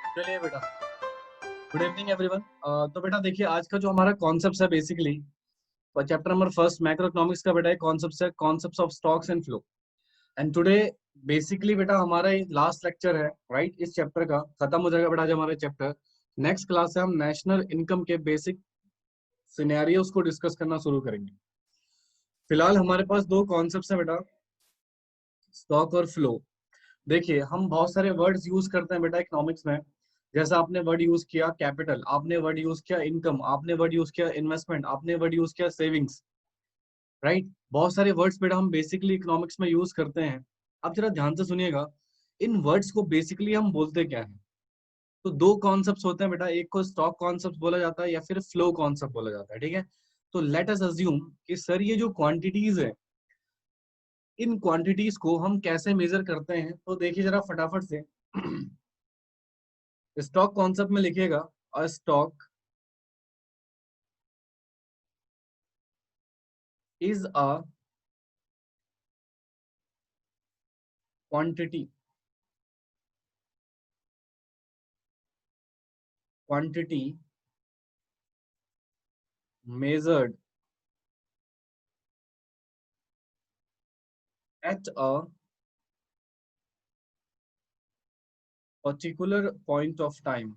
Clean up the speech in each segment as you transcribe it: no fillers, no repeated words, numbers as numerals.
चलिए बेटा, good evening everyone. तो बेटा देखिए, आज का जो हमारा कॉन्सेप्ट है basically chapter number first macro economics का बेटा कॉन्सेप्ट है, concepts of stocks and flow. And today basically बेटा हमारा लास्ट लेक्चर है, राइट? इस चैप्टर का खत्म हो जाएगा बेटा आज हमारा चैप्टर। नेक्स्ट क्लास से हम नेशनल इनकम के बेसिक सिनेरियोस को डिस्कस करना शुरू करेंगे। फिलहाल हमारे पास दो कॉन्सेप्ट्स हैं बेटा, स्टॉक और फ्लो। देखिए, हम बहुत सारे वर्ड्स यूज करते हैं बेटा इकोनॉमिक्स में। जैसा आपने वर्ड यूज किया कैपिटल, आपने वर्ड यूज किया इनकम, आपने वर्ड यूज किया इन्वेस्टमेंट, आपने वर्ड यूज किया सेविंग्स, राइट? बहुत सारे वर्ड्स बेटा हम बेसिकली इकोनॉमिक्स में यूज करते हैं। अब जरा ध्यान से सुनिएगा, इन वर्ड्स को बेसिकली हम बोलते क्या है। तो दो कॉन्सेप्ट्स होते हैं बेटा, एक को स्टॉक कॉन्सेप्ट बोला जाता है या फिर फ्लो कॉन्सेप्ट बोला जाता है, ठीक है? तो लेट अस अज्यूम कि सर ये जो क्वांटिटीज है, इन क्वांटिटीज को हम कैसे मेजर करते हैं। तो देखिए जरा फटाफट से स्टॉक कॉन्सेप्ट में लिखिएगा, a stock is a quantity quantity measured at a particular point of time।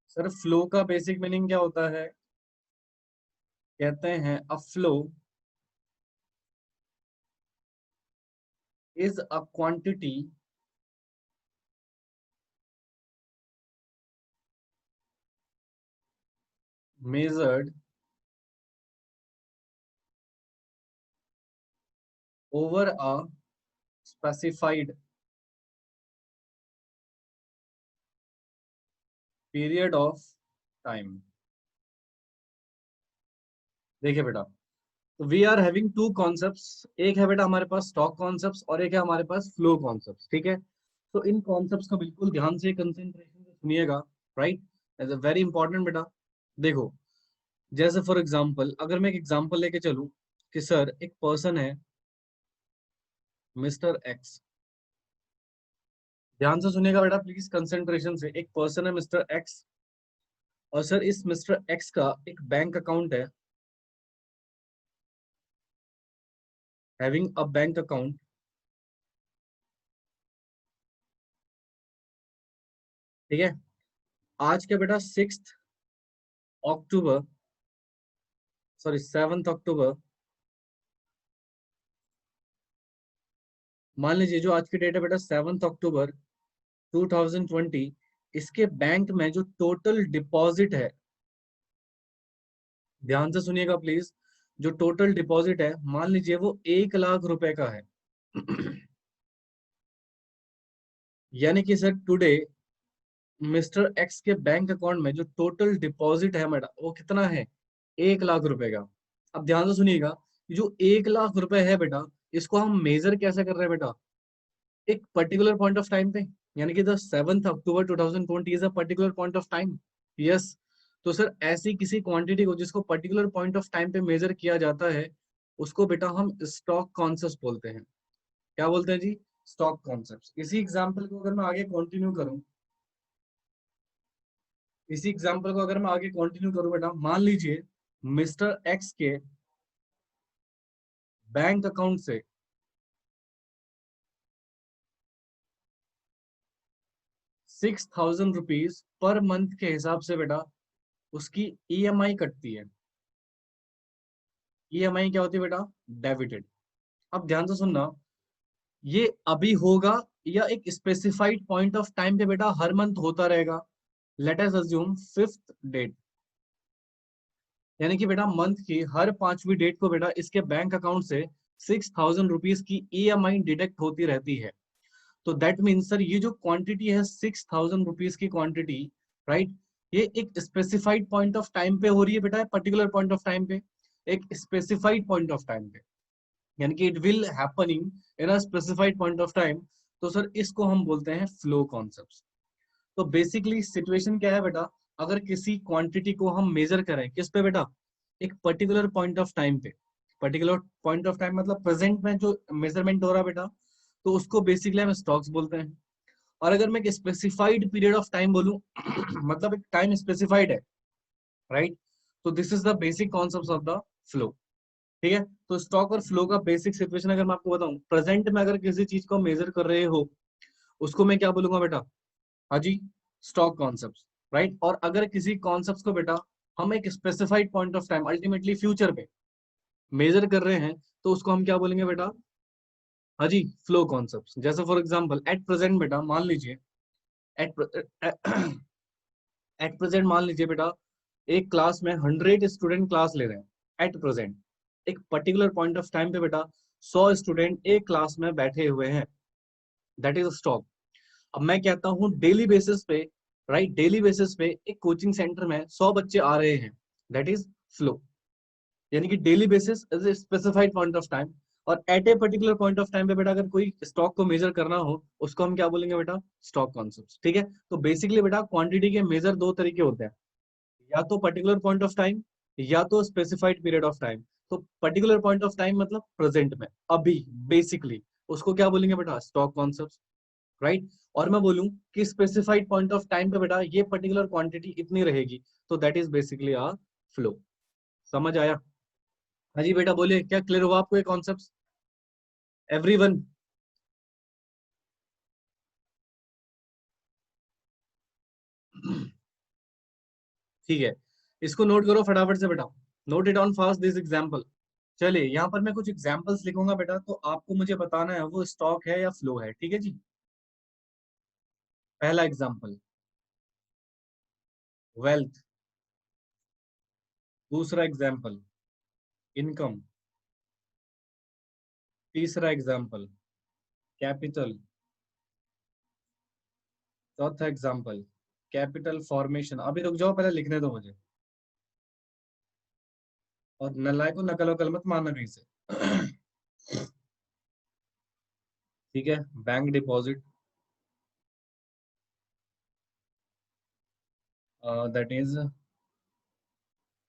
Sir flow का बेसिक मीनिंग क्या होता है? कहते हैं a flow is a quantity measured over a specified period of time। देखिए बेटा, तो we are having two concepts, एक है बेटा हमारे पास स्टॉक कॉन्सेप्ट्स और एक है हमारे पास फ्लो कॉन्सेप्ट्स, ठीक है? तो इन कॉन्सेप्ट्स को बिल्कुल ध्यान से कंसेंट्रेशन से सुनिएगा, right? Is a very important बेटा। देखो, जैसे फॉर एग्जांपल अगर मैं एक एग्जांपल लेके चलूं कि सर एक पर्सन है मिस्टर एक्स। ध्यान से सुनिएगा बेटा प्लीज कंसेंट्रेशन से। एक पर्सन है मिस्टर एक्स और सर इस मिस्टर एक्स का एक बैंक अकाउंट है, हैविंग अ बैंक अकाउंट, ठीक है? आज के बेटा 6 अक्टूबर, सॉरी 7 अक्टूबर, मान लीजिए जो आज की डेट है बेटा 7 अक्टूबर 2020, इसके बैंक में जो टोटल डिपॉजिट है, ध्यान से सुनिएगा प्लीज, जो टोटल डिपॉजिट है मान लीजिए वो 1 लाख रुपए का है। यानी कि सर टुडे मिस्टर एक्स के बैंक अकाउंट में जो टोटल डिपॉजिट है मैडम वो कितना है? 1 लाख रुपए का। अब ध्यान से सुनिएगा, जो 1 लाख रुपए है बेटा, इसको हम मेजर कैसे कर रहे हैं बेटा? एक पर्टिकुलर पॉइंट ऑफ टाइम पे, यानी कि the 7 October 2020 is a particular point of time. Yes. तो सर ऐसी किसी क्वांटिटी को जिसको पर्टिकुलर पॉइंट ऑफ टाइम पे मेजर किया जाता है, उसको बेटा हम स्टॉक कॉन्सेप्ट बोलते हैं। क्या बोलते हैं जी? Stock concept. इसी एग्जाम्पल को अगर मैं आगे कंटिन्यू करूं, इसी एग्जाम्पल को अगर मैं आगे कंटिन्यू करूं बेटा, मान लीजिए मिस्टर एक्स के बैंक अकाउंट से 6,000 रुपीज पर मंथ के हिसाब से बेटा उसकी ईएमआई कटती है। ईएमआई क्या होती है बेटा? डेबिटेड। अब ध्यान से सुनना, ये अभी होगा या एक स्पेसिफाइड पॉइंट ऑफ टाइम पे बेटा हर मंथ होता रहेगा? Let us assume 5th date, यानी कि बेटा मंथ की हर 5वीं डेट को बेटा इसके बैंक अकाउंट से 6,000 रुपीज की ईएमआई डिडक्ट होती रहती है। तो दैट मीन सर ये जो क्वांटिटी है 6,000 रुपीज की क्वांटिटी, राइट, ये एक स्पेसिफाइड पॉइंट ऑफ टाइम पे हो रही है बेटा, पर्टिकुलर पॉइंट ऑफ टाइम पे, एक स्पेसिफाइड पॉइंट ऑफ टाइम पे, यानी कि it will happening in a specified point of time. तो सर इसको हम बोलते हैं फ्लो कॉन्सेप्ट। तो बेसिकली सिचुएशन क्या है बेटा, अगर किसी क्वांटिटी को हम मेजर करें किस पे बेटा? एक पर्टिकुलर पॉइंट ऑफ टाइम पे, पर्टिकुलर पॉइंट ऑफ टाइम मतलब प्रेजेंट में जो मेजरमेंट हो रहा है बेटा, तो उसको बेसिकली हम स्टॉक्स बोलते हैं। और अगर मैं एक स्पेसिफाइड पीरियड ऑफ टाइम बोलूं मतलब एक टाइम स्पेसिफाइड है, राइट, तो this is the basic concept of the flow. ठीक है, तो स्टॉक और फ्लो का बेसिक सिचुएशन अगर मैं आपको बताऊं, प्रेजेंट में अगर किसी चीज को मेजर कर रहे हो उसको मैं क्या बोलूंगा बेटा, हाँ जी, स्टॉक कॉन्सेप्ट, राइट। और अगर किसी कॉन्सेप्ट को बेटा हम एक specified point of time ultimately future पे मेजर कर रहे हैं तो उसको हम क्या बोलेंगे बेटा, हाँ जी, फ्लो कॉन्सेप्ट। जैसे फॉर एग्जांपल एट प्रेजेंट बेटा मान लीजिए, एट एट प्रेजेंट मान लीजिए बेटा एक क्लास में 100 स्टूडेंट क्लास ले रहे हैं एट प्रेजेंट। एक पर्टिकुलर पॉइंट ऑफ टाइम पे बेटा 100 स्टूडेंट एक क्लास में बैठे हुए हैं, दैट इज स्टॉक। अब मैं कहता हूँ डेली बेसिस पे, राइट, डेली बेसिस पे एक कोचिंग सेंटर में 100 बच्चे आ रहे हैं, दैट इज फ्लो। यानी कि daily basis as a specified point of time, और at a particular point of time पे बेटा अगर कोई स्टॉक को मेजर करना हो उसको हम क्या बोलेंगे बेटा, स्टॉक कॉन्सेप्ट। ठीक है, तो बेसिकली बेटा क्वांटिटी के मेजर दो तरीके होते हैं, या तो पर्टिकुलर पॉइंट ऑफ टाइम या तो स्पेसिफाइड पीरियड ऑफ टाइम। तो पर्टिकुलर पॉइंट ऑफ टाइम मतलब प्रेजेंट में, अभी, बेसिकली उसको क्या बोलेंगे बेटा, स्टॉक कॉन्सेप्ट, राइट। और मैं बोलूं कि स्पेसिफाइड पॉइंट ऑफ टाइम पे बेटा ये पर्टिकुलर क्वांटिटी इतनी रहेगी, तो that is basically a flow. समझ आया? हाँ जी बेटा बोलिए, क्या क्लियर हुआ आपको ये कॉन्सेप्ट एवरीवन? ठीक है, इसको नोट करो फटाफट से बेटा, note it on fast this example. चलिए यहाँ पर मैं कुछ एग्जांपल्स लिखूंगा बेटा, तो आपको मुझे बताना है वो स्टॉक है या फ्लो है, ठीक है जी। पहला एग्जांपल वेल्थ, दूसरा एग्जांपल इनकम, तीसरा एग्जांपल कैपिटल, चौथा एग्जांपल कैपिटल फॉर्मेशन। अभी रुक जाओ, पहले लिखने दो मुझे, और नलायक को नकल वकल मत मारना कहीं से। ठीक है, bank deposit, that is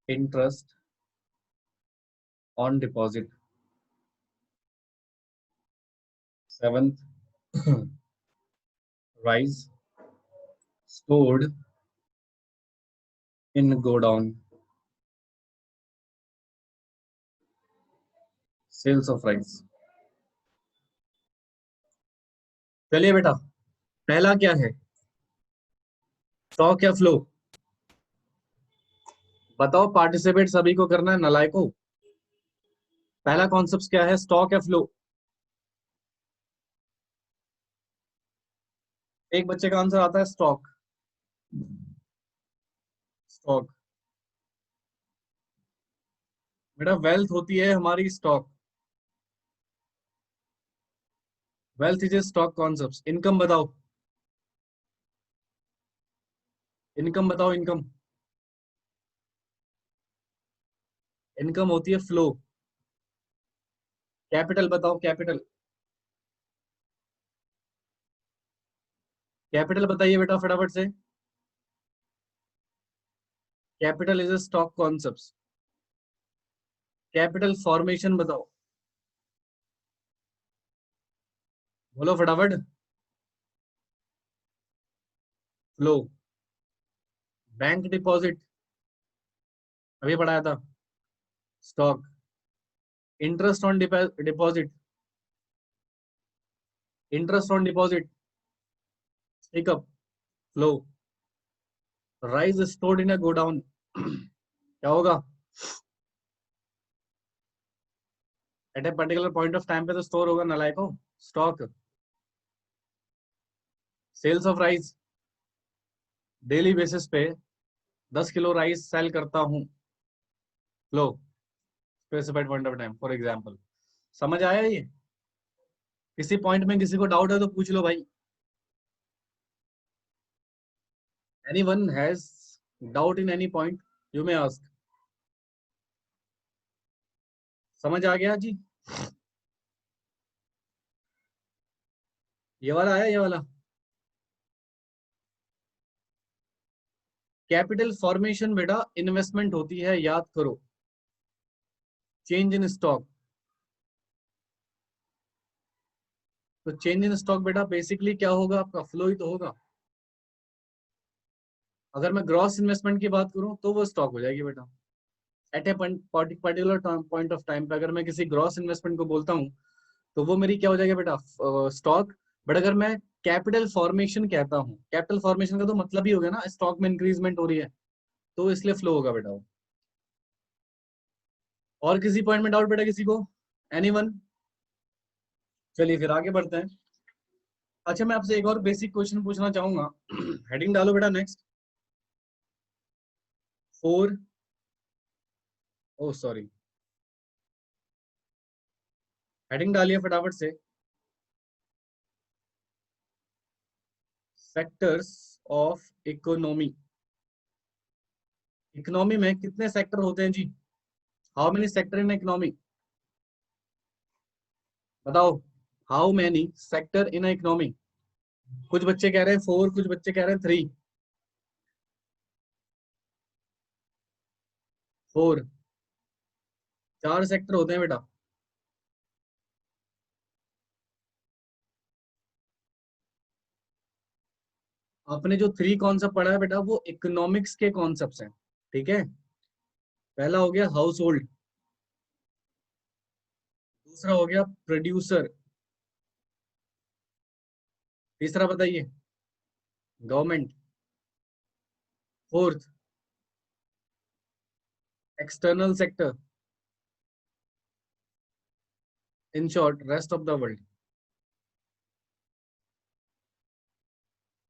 interest on deposit. Seventh rise stored in godown, sales of rice। चलिए बेटा, पहला क्या है, स्टॉक या फ्लो? बताओ, पार्टिसिपेट सभी को करना है नलायको। पहला कॉन्सेप्ट क्या है, स्टॉक या फ्लो? एक बच्चे का आंसर आता है स्टॉक। स्टॉक बेटा, वेल्थ होती है हमारी stock, wealth is a stock concept. Income बताओ, इनकम बताओ, इनकम, इनकम होती है फ्लो। कैपिटल बताओ, कैपिटल, कैपिटल बताइए बेटा फटाफट से। Capital is a stock concept. Capital formation बताओ, बोलो फटाफट। फ्लो, बैंक डिपॉजिट अभी पढ़ाया था, stock, interest on deposit, interest on deposit, pickup, flow, rice stored in a godown, क्या होगा, at a particular point of time पे तो स्टोर होगा नलायको, stock. Sales of rice, daily basis पे 10 किलो राइस सेल करता हूँ, flow, specified point of time for example. समझ आया ये? किसी पॉइंट में किसी को डाउट है तो पूछ लो भाई। Anyone has doubt in any point, you may ask. समझ आ गया जी? ये वाला आया, ये वाला। कैपिटल फॉर्मेशन बेटा इन्वेस्टमेंट होती है, याद करो। Change in stock. तो चेंज इन स्टॉक बेटा बेसिकली क्या होगा, आपका फ्लो ही तो होगा। अगर मैं ग्रॉस इन्वेस्टमेंट की बात करूं तो वो स्टॉक हो जाएगी बेटा। At a particular point of time पे अगर मैं किसी ग्रॉस इन्वेस्टमेंट को बोलता हूँ तो वो मेरी क्या हो जाएगा बेटा, स्टॉक। बट अगर मैं कैपिटल फॉर्मेशन कहता हूँ, कैपिटल फॉर्मेशन का तो मतलब ही हो गया ना स्टॉक में इंक्रीजमेंट हो रही है, तो इसलिए फ्लो होगा बेटा वो। और किसी पॉइंट में डाउट बेटा किसी को, एनीवन? चलिए फिर आगे बढ़ते हैं। अच्छा मैं आपसे एक और बेसिक क्वेश्चन पूछना चाहूंगा। हेडिंग डालो बेटा नेक्स्ट। फोर, ओ सॉरी, हेडिंग डालिए फटाफट से। Sectors of economy. इकोनॉमी में कितने सेक्टर होते हैं जी? How many sector in economy? बताओ, how many sector in economy? कुछ बच्चे कह रहे हैं फोर, कुछ बच्चे कह रहे हैं थ्री। फोर, चार सेक्टर होते हैं बेटा। आपने जो थ्री कॉन्सेप्ट पढ़ा है बेटा वो इकोनॉमिक्स के कॉन्सेप्ट्स हैं, ठीक है। पहला हो गया हाउस होल्ड, दूसरा हो गया प्रोड्यूसर, तीसरा बताइए government, fourth external sector, in short rest of the world.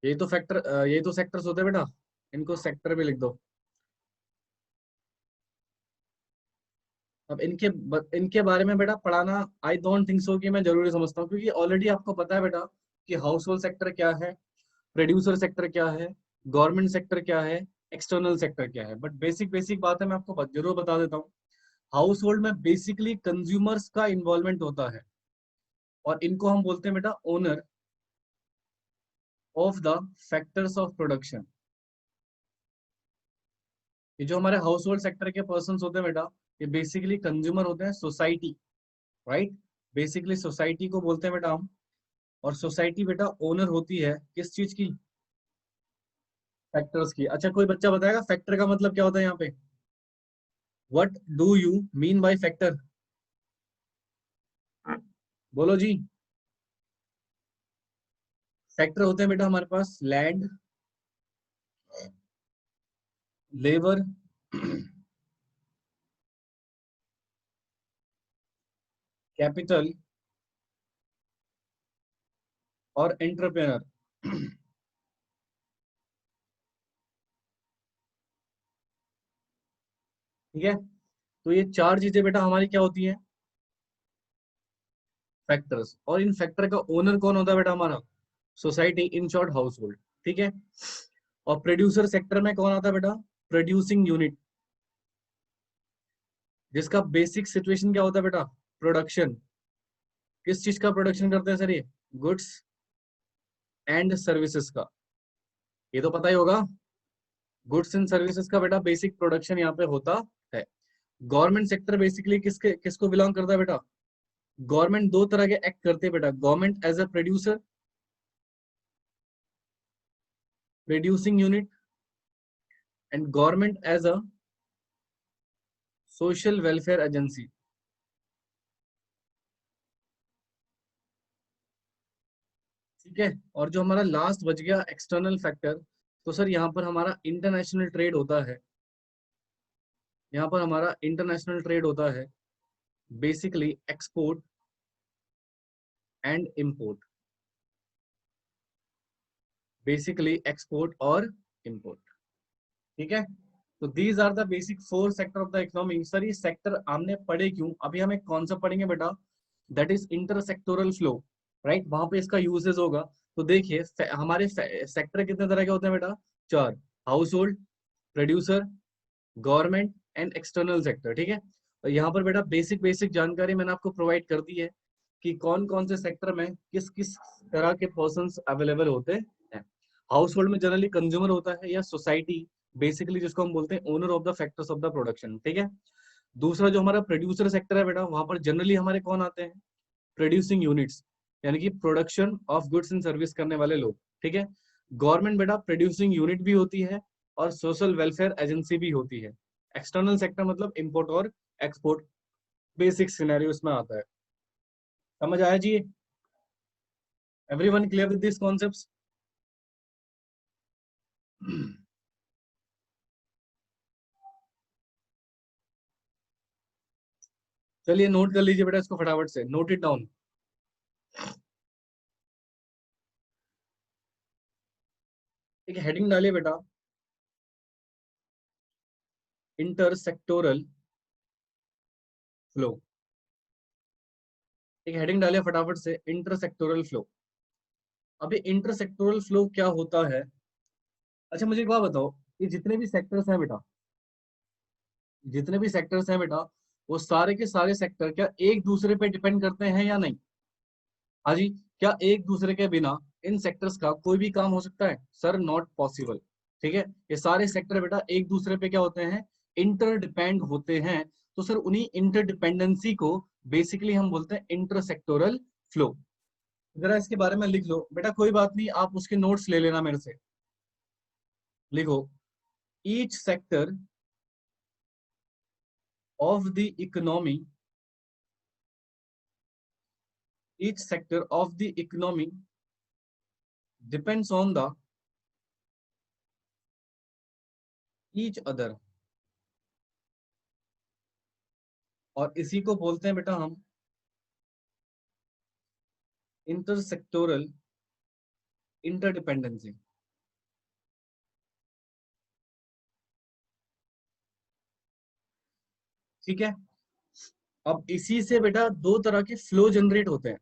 ये तो फैक्टर, ये तो सेक्टर्स होते हैं बेटा, इनको सेक्टर में लिख दो। अब इनके बारे में बेटा पढ़ाना आई डोंट थिंक सो कि मैं जरूरी समझता हूँ, क्योंकि ऑलरेडी आपको पता है बेटा कि हाउस होल्ड सेक्टर क्या है, प्रोड्यूसर सेक्टर क्या है, गवर्नमेंट सेक्टर क्या है, एक्सटर्नल सेक्टर क्या है। बट बेसिक बेसिक बात है, मैं आपको जरूर बता देता हूँ। हाउस होल्ड में बेसिकली कंज्यूमर्स का इन्वॉल्वमेंट होता है, और इनको हम बोलते हैं बेटा owner of the factors of production. ये जो हमारे हाउस होल्ड सेक्टर के पर्सन होते हैं बेटा, ये बेसिकली कंज्यूमर होते हैं, सोसाइटी, राइट। बेसिकली सोसाइटी को बोलते हैं बेटा हम। और सोसाइटी बेटा ओनर होती है किस चीज की? फैक्टर्स की। अच्छा कोई बच्चा बताएगा फैक्टर का मतलब क्या होता है यहाँ पे? What do you mean by factor? बोलो जी। फैक्टर होते हैं बेटा हमारे पास लैंड, लेबर, कैपिटल और एंटरप्रेनर। ठीक है, तो ये चार चीजें बेटा हमारी क्या होती हैं? फैक्टर्स। और इन फैक्टर का ओनर कौन होता है बेटा? हमारा society, in short house hold, ठीक है। और प्रोड्यूसर सेक्टर में कौन आता है बेटा? प्रोड्यूसिंग यूनिट, जिसका बेसिक सिचुएशन क्या होता है बेटा? प्रोडक्शन। किस चीज का प्रोडक्शन करते हैं सर ये? गुड्स एंड सर्विसेज का, ये तो पता ही होगा। गुड्स एंड सर्विसेज का बेटा बेसिक प्रोडक्शन यहाँ पे होता है। गवर्नमेंट सेक्टर बेसिकली किसके किसको बिलोंग करता है बेटा? गवर्नमेंट दो तरह के एक्ट करते हैं बेटा, government as a producer, producing unit, and government as a social welfare agency. ठीक है, और जो हमारा लास्ट बच गया एक्सटर्नल फैक्टर, तो सर यहाँ पर हमारा इंटरनेशनल ट्रेड होता है। यहाँ पर हमारा इंटरनेशनल ट्रेड होता है, basically export and import, basically export और इंपोर्ट। ठीक है, तो these are the basic four sector of the economy. Sir ये सेक्टर हमने पढ़े क्यों? अभी हम एक कॉन्सेप्ट पढ़ेंगे बेटा, that is intersectoral flow, right. वहां पे इसका यूसेज होगा। तो देखिए हमारे सेक्टर कितने तरह के होते हैं बेटा? चार, house hold, producer, government and external sector. ठीक है, और यहाँ पर बेटा बेसिक बेसिक जानकारी मैंने आपको प्रोवाइड कर दी है कि कौन कौन से सेक्टर में किस किस तरह के पर्सन अवेलेबल होते हैं। हाउस होल्ड में जनरली कंज्यूमर होता है या सोसाइटी, बेसिकली जिसको हम बोलते हैं owner of the factors of the production. ठीक है, दूसरा जो हमारा प्रोड्यूसर सेक्टर है बेटा, वहां पर जनरली हमारे कौन आते हैं, प्रोड्यूसिंग यूनिट्स, यानी कि production of goods and service करने वाले लोग, ठीक है। गवर्नमेंट बेटा प्रोड्यूसिंग यूनिट भी होती है और सोशल वेलफेयर एजेंसी भी होती है। एक्सटर्नल सेक्टर मतलब इंपोर्ट और एक्सपोर्ट, बेसिक सिनेरियो इसमें आता है। समझ आया जी? Everyone clear with this concepts? चलिए नोट कर लीजिए बेटा इसको फटाफट से, नोट इट डाउन। एक हेडिंग डालिए बेटा, इंटरसेक्टोरल फ्लो। एक हेडिंग डालिए फटाफट से, इंटरसेक्टोरल फ्लो। अभी इंटरसेक्टोरल फ्लो क्या होता है? अच्छा मुझे एक बात बताओ, ये जितने भी सेक्टर्स हैं बेटा, जितने भी सेक्टर्स हैं बेटा, वो सारे के सारे सेक्टर क्या एक दूसरे पे डिपेंड करते हैं या नहीं? हाँ जी। क्या एक दूसरे के बिना इन सेक्टर्स का कोई भी काम हो सकता है? Sir not possible. ठीक है, ये सारे सेक्टर बेटा एक दूसरे पे क्या होते हैं, इंटरडिपेंड होते हैं। तो सर उन्हीं इंटरडिपेंडेंसी को बेसिकली हम बोलते हैं इंटरसेक्टोरल फ्लो। जरा इसके बारे में लिख लो बेटा, कोई बात नहीं, आप उसके नोट्स ले लेना मेरे से। लिखो, each sector of the economy, each sector of the economy depends on the each other, और इसी को बोलते हैं बेटा हम इंटरसेक्टोरल इंटरडिपेंडेंसी। ठीक है, अब इसी से बेटा दो तरह के फ्लो जनरेट होते हैं।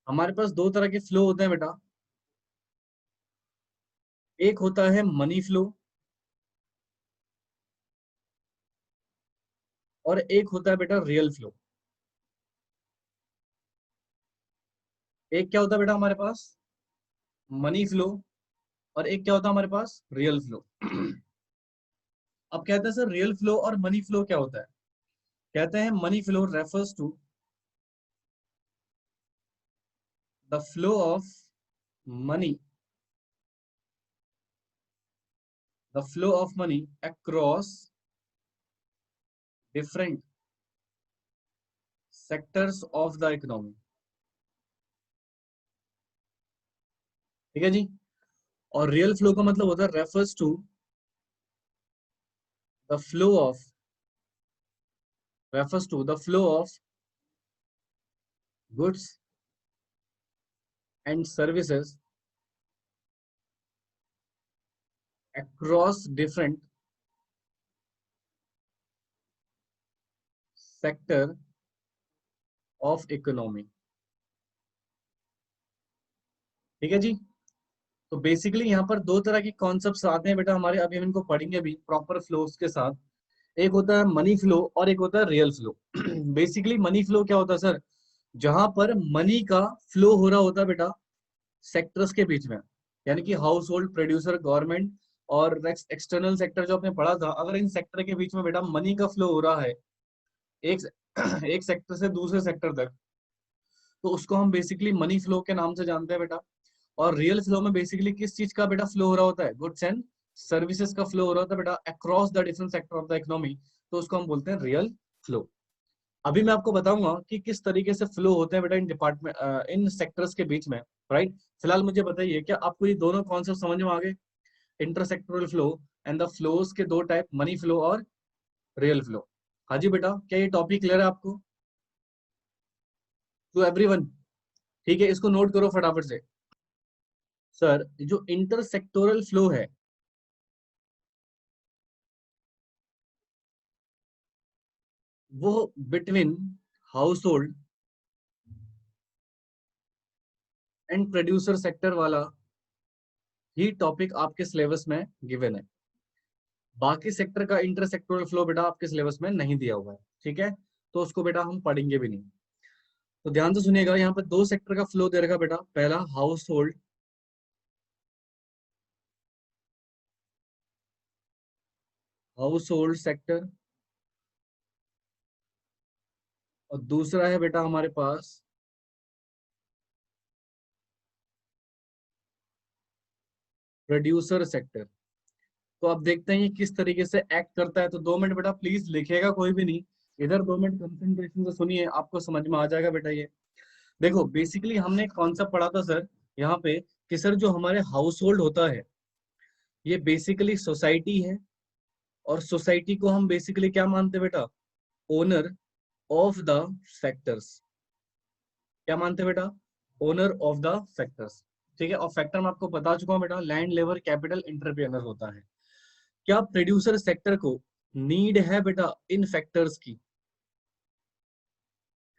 हमारे पास दो तरह के फ्लो होते हैं बेटा, एक होता है मनी फ्लो और एक होता है बेटा रियल फ्लो। एक क्या होता है बेटा हमारे पास, मनी फ्लो, और एक क्या होता है हमारे पास, रियल फ्लो। अब कहते हैं सर रियल फ्लो और मनी फ्लो क्या होता है? कहते हैं money flow refers to the flow of money, the flow of money across different sectors of the economy। ठीक है जी। और रियल फ्लो का मतलब होता है refers to the flow of, refers to the flow of goods and services across different sector of economy। ठीक है जी। तो बेसिकली यहाँ पर दो तरह के कॉन्सेप्ट्स आते हैं बेटा हमारे, अभी हम इनको पढ़ेंगे भी प्रॉपर फ्लोज के साथ। एक होता है मनी फ्लो और एक होता है real flow. Basically money flow क्या होता है सर, जहां पर मनी का फ्लो हो रहा होता है बेटा सेक्टर्स के बीच में, यानी कि हाउस होल्ड, प्रोड्यूसर, गवर्नमेंट और एक्सटर्नल सेक्टर जो आपने पढ़ा था, अगर इन सेक्टर के बीच में बेटा मनी का फ्लो हो रहा है एक एक सेक्टर से दूसरे सेक्टर तक, तो उसको हम बेसिकली मनी फ्लो के नाम से जानते हैं बेटा। और रियल फ्लो में बेसिकली किस चीज का बेटा फ्लो हो रहा होता है, गुड्स एंड सर्विसेज का फ्लो हो रहा होता है बेटा across the different sector of the economy, तो उसको हम बोलते हैं रियल फ्लो। अभी मैं आपको बताऊंगा कि किस तरीके से फ्लो होते हैं बेटा इन डिपार्टमेंट इन सेक्टर्स के बीच में, राइट। फिलहाल मुझे बताइए क्या आपको ये दोनों कॉन्सेप्ट समझ में आ गए, intersectoral flow and the flows के दो टाइप, मनी फ्लो और रियल फ्लो? हाँ जी बेटा, क्या ये टॉपिक क्लियर है आपको, टू एवरीवन? ठीक है, इसको नोट करो फटाफट से। सर जो इंटरसेक्टोरल फ्लो है वो between house hold and producer sector वाला ही टॉपिक आपके सिलेबस में गिवन है। बाकी सेक्टर का इंटरसेक्टोरल फ्लो बेटा आपके सिलेबस में नहीं दिया हुआ है, ठीक है, तो उसको बेटा हम पढ़ेंगे भी नहीं। तो ध्यान से सुनिएगा, यहाँ पे दो सेक्टर का फ्लो दे रखा बेटा, पहला house hold, house hold sector, और दूसरा है बेटा हमारे पास प्रोड्यूसर सेक्टर। तो आप देखते हैं ये किस तरीके से एक्ट करता है। तो 2 मिनट बेटा प्लीज लिखेगा कोई भी नहीं, इधर 2 मिनट कंसंट्रेशन से सुनिए, आपको समझ में आ जाएगा बेटा। ये देखो बेसिकली हमने एक कॉन्सेप्ट पढ़ा था सर यहाँ पे कि सर जो हमारे हाउस होल्ड होता है ये बेसिकली सोसाइटी है, और सोसाइटी को हम बेसिकली क्या मानते हैं बेटा, ओनर ऑफ द फैक्टर्स। क्या मानते हैं बेटा, ओनर ऑफ द फैक्टर्स। ठीक है, और फैक्टर मैं आपको बता चुका हूँ बेटा, लैंड, लेबर, कैपिटल, एंटरप्रेन्योर होता है। क्या प्रोड्यूसर सेक्टर को नीड है बेटा इन फैक्टर्स की,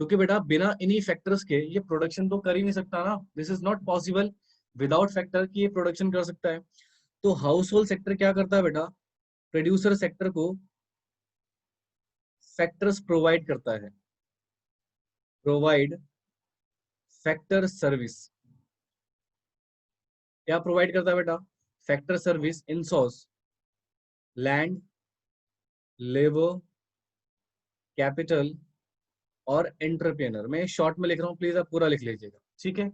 क्योंकि बेटा बिना इन्हीं फैक्टर्स के ये प्रोडक्शन तो कर ही नहीं सकता ना, this is not possible without factor की ये प्रोडक्शन कर सकता है। तो हाउस होल्ड सेक्टर क्या करता है बेटा, प्रोड्यूसर सेक्टर को फैक्टर्स प्रोवाइड करता है, प्रोवाइड फैक्टर सर्विस। क्या प्रोवाइड करता है बेटा, factor service in source land, labour, capital और एंटरप्रेन्योर। मैं शॉर्ट में लिख रहा हूँ, प्लीज आप पूरा लिख लीजिएगा, ठीक है।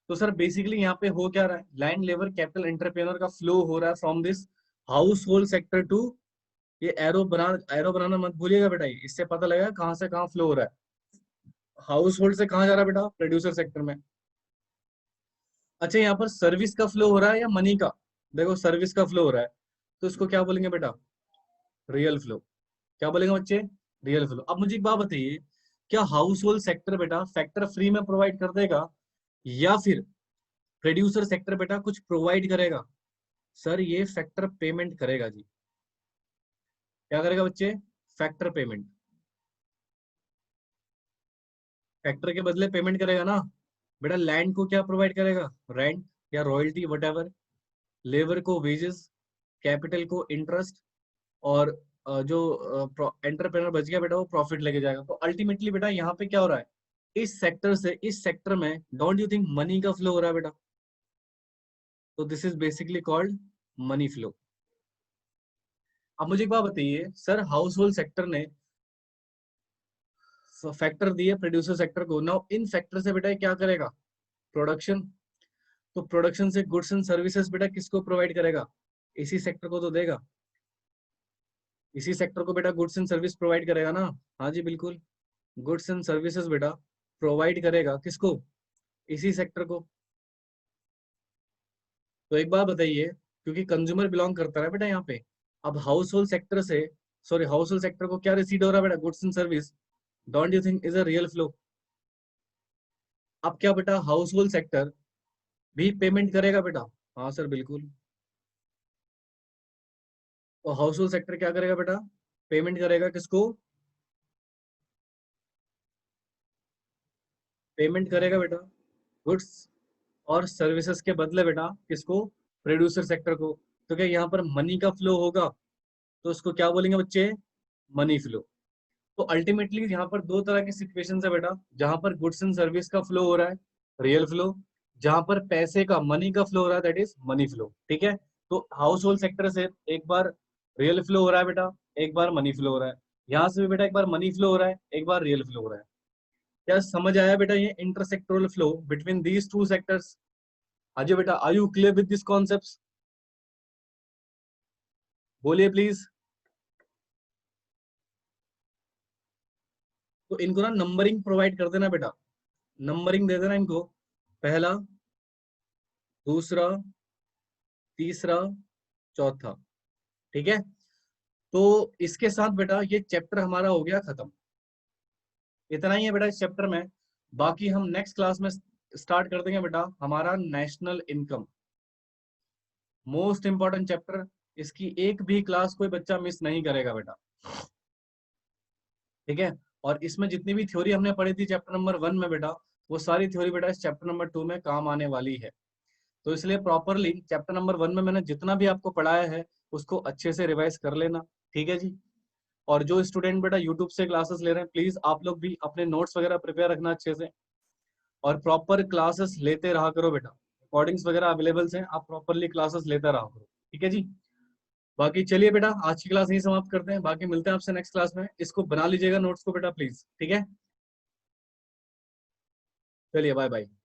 तो सर बेसिकली यहाँ पे हो क्या रहा है, लैंड, लेबर, कैपिटल, एंटरप्रेन्योर का फ्लो हो रहा है from this household sector to, ये एरो बनाना मत भूलिएगा बेटा, इससे पता लगेगा कहाँ से कहाँ फ्लो हो रहा है। हाउस होल्ड से कहाँ जा रहा है बेटा, प्रोड्यूसर सेक्टर में। अच्छा यहाँ पर सर्विस का फ्लो हो रहा है या मनी का, देखो सर्विस का फ्लो हो रहा है, तो इसको क्या बोलेंगे बेटा, रियल फ्लो। क्या बोलेंगे बच्चे, रियल फ्लो। अब मुझे एक बात बताइए, क्या हाउस होल्ड सेक्टर बेटा फैक्टर फ्री में प्रोवाइड कर देगा, या फिर प्रोड्यूसर सेक्टर बेटा कुछ प्रोवाइड करेगा। सर ये फैक्टर पेमेंट करेगा जी। क्या करेगा बच्चे, फैक्टर पेमेंट, फैक्टर के बदले पेमेंट करेगा ना। बेटा लैंड को क्या प्रोवाइड करेगा, रेंट या रॉयल्टी वट, लेबर को वेजेस, कैपिटल को इंटरेस्ट, और जो एंटरप्रेनर बच गया बेटा वो प्रॉफिट लेके जाएगा। तो अल्टीमेटली बेटा यहाँ पे क्या हो रहा है, इस सेक्टर से इस सेक्टर में डोंट यू थिंक मनी का फ्लो हो रहा है बेटा। तो this is basically called money flow. अब मुझे एक बात बताइए सर, हाउस होल्ड सेक्टर ने फैक्टर दिए प्रोड्यूसर सेक्टर को, नाउ इन फैक्टर से बेटा ये क्या करेगा, प्रोडक्शन। तो प्रोडक्शन से गुड्स एंड सर्विसेज बेटा किसको प्रोवाइड करेगा, इसी सेक्टर को तो देगा, इसी सेक्टर को बेटा गुड्स एंड सर्विस प्रोवाइड करेगा ना। हाँ जी बिल्कुल, गुड्स एंड सर्विसेज बेटा प्रोवाइड करेगा किसको, इसी सेक्टर को। तो एक बात बताइए, क्योंकि कंज्यूमर बिलोंग करता है बेटा यहाँ पे, अब हाउस होल्ड सेक्टर से, सॉरी हाउस होल्ड सेक्टर को क्या रिसीड हो रहा है बेटा, goods and service, don't you think is a real flow. अब क्या बेटा हाउस होल्ड सेक्टर भी पेमेंट करेगा बेटा, हाँ सर बिल्कुल। तो हाउस होल्ड सेक्टर क्या करेगा बेटा, पेमेंट करेगा किसको, पेमेंट करेगा बेटा गुड्स और सर्विसेज के बदले बेटा किसको, प्रोड्यूसर सेक्टर को। तो क्या यहाँ पर मनी का फ्लो होगा, तो उसको क्या बोलेंगे बच्चे, मनी फ्लो। तो अल्टीमेटली यहाँ पर दो तरह की सिचुएशन है बेटा, जहां पर गुड्स एंड सर्विस का फ्लो हो रहा है, रियल फ्लो, जहां पर पैसे का मनी का फ्लो हो रहा है, दैट इज मनी फ्लो। ठीक है, तो हाउस होल्ड सेक्टर से एक बार रियल फ्लो हो रहा है बेटा, एक बार मनी फ्लो हो रहा है, यहाँ से भी बेटा एक बार मनी फ्लो हो रहा है, एक बार रियल फ्लो हो रहा है। क्या समझ आया बेटा ये intersectoral flow between these two sectors. Ajay बेटा are you clear with this concepts, बोलिए प्लीज। तो इनको ना नंबरिंग प्रोवाइड कर देना बेटा, नंबरिंग दे देना इनको, पहला, दूसरा, तीसरा, चौथा। ठीक है, तो इसके साथ बेटा ये चैप्टर हमारा हो गया खत्म। इतना ही है बेटा इस चैप्टर में, बाकी हम नेक्स्ट क्लास में स्टार्ट कर देंगे बेटा हमारा national income, most important chapter. इसकी एक भी क्लास कोई बच्चा मिस नहीं करेगा बेटा। ठीक है, और इसमें जितनी भी थ्योरी हमने पढ़ी थी चैप्टर नंबर 1 में बेटा, वो सारी थ्योरी बेटा इस चैप्टर नंबर 2 में काम आने वाली है। तो इसलिए प्रॉपरली चैप्टर नंबर 1 में मैंने जितना भी आपको पढ़ाया है उसको अच्छे से रिवाइज कर लेना। ठीक है जी, और जो स्टूडेंट बेटा यूट्यूब से क्लासेस ले रहे हैं प्लीज आप लोग भी अपने नोट्स वगैरह प्रिपेयर रखना अच्छे से, और प्रॉपर क्लासेस लेते रहा करो बेटा, रिकॉर्डिंग्स वगैरह अवेलेबल हैं, आप प्रॉपरली क्लासेस लेते रहा करो। ठीक है जी, बाकी चलिए बेटा, आज की क्लास यही समाप्त करते हैं, बाकी मिलते हैं आपसे नेक्स्ट क्लास में। इसको बना लीजिएगा नोट्स को बेटा प्लीज, ठीक है? चलिए बाय बाय।